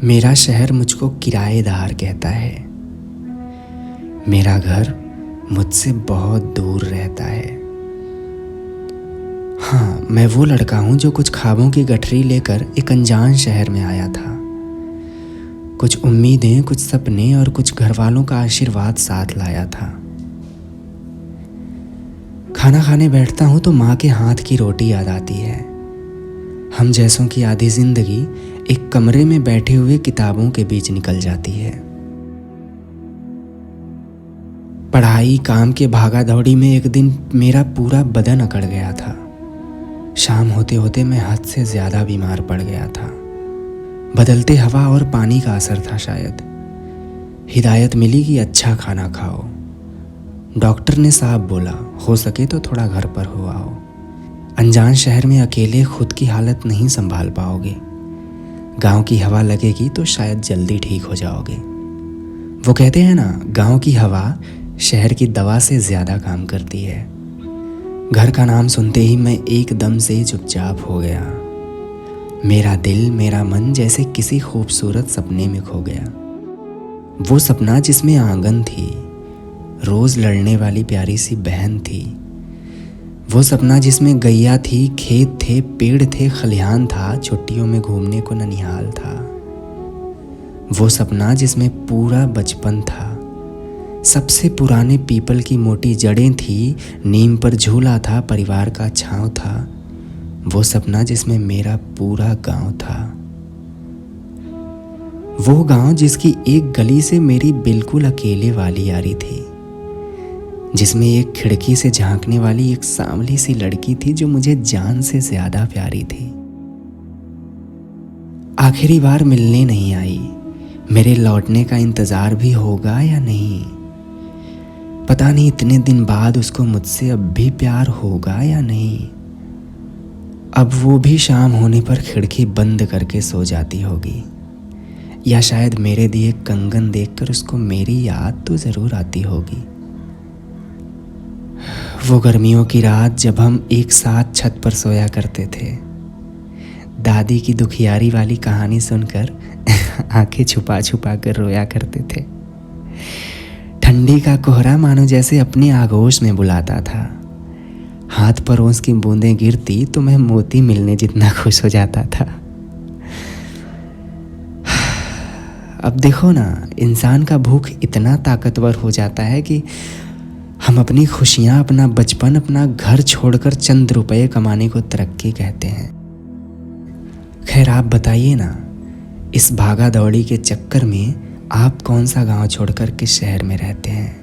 मेरा शहर मुझको किराएदार कहता है। मेरा घर मुझसे बहुत दूर रहता है। हाँ, मैं वो लड़का हूँ जो कुछ ख्वाबों की गठरी लेकर एक अनजान शहर में आया था। कुछ उम्मीदें, कुछ सपने और कुछ घर वालों का आशीर्वाद साथ लाया था। खाना खाने बैठता हूँ तो माँ के हाथ की रोटी याद आती है। हम जैसों की आधी जिंदगी एक कमरे में बैठे हुए किताबों के बीच निकल जाती है। पढ़ाई काम के भागा दौड़ी में एक दिन मेरा पूरा बदन अकड़ गया था। शाम होते होते मैं हद से ज्यादा बीमार पड़ गया था। बदलते हवा और पानी का असर था शायद। हिदायत मिली कि अच्छा खाना खाओ। डॉक्टर ने साफ बोला, हो सके तो थोड़ा घर पर हो आओ। अनजान शहर में अकेले खुद की हालत नहीं संभाल पाओगे। गांव की हवा लगेगी तो शायद जल्दी ठीक हो जाओगे। वो कहते हैं ना, गांव की हवा शहर की दवा से ज्यादा काम करती है। घर का नाम सुनते ही मैं एकदम से चुपचाप हो गया। मेरा दिल, मेरा मन जैसे किसी खूबसूरत सपने में खो गया। वो सपना जिसमें आंगन थी, रोज लड़ने वाली प्यारी सी बहन थी। वो सपना जिसमें गैया थी, खेत थे, पेड़ थे, खलिहान था, छुट्टियों में घूमने को ननिहाल था। वो सपना जिसमें पूरा बचपन था। सबसे पुराने पीपल की मोटी जड़ें थी, नीम पर झूला था, परिवार का छांव था। वो सपना जिसमें मेरा पूरा गांव था। वो गांव जिसकी एक गली से मेरी बिल्कुल अकेले वाली यारी थी, जिसमें एक खिड़की से झांकने वाली एक सांवली सी लड़की थी जो मुझे जान से ज्यादा प्यारी थी। आखिरी बार मिलने नहीं आई। मेरे लौटने का इंतजार भी होगा या नहीं, पता नहीं। इतने दिन बाद उसको मुझसे अब भी प्यार होगा या नहीं। अब वो भी शाम होने पर खिड़की बंद करके सो जाती होगी, या शायद मेरे दिए कंगन देखकर उसको मेरी याद तो जरूर आती होगी। वो गर्मियों की रात जब हम एक साथ छत पर सोया करते थे, दादी की दुखियारी वाली कहानी सुनकर आंखें छुपा छुपा कर रोया करते थे। ठंडी का कोहरा मानो जैसे अपने आगोश में बुलाता था। हाथ पर ओस की बूंदें गिरती तो मैं मोती मिलने जितना खुश हो जाता था। अब देखो ना, इंसान का भूख इतना ताकतवर हो जाता है कि हम अपनी खुशियां, अपना बचपन, अपना घर छोड़कर चंद रुपए कमाने को तरक्की कहते हैं। खैर, आप बताइए ना, इस भागा दौड़ी के चक्कर में आप कौन सा गांव छोड़कर किस शहर में रहते हैं?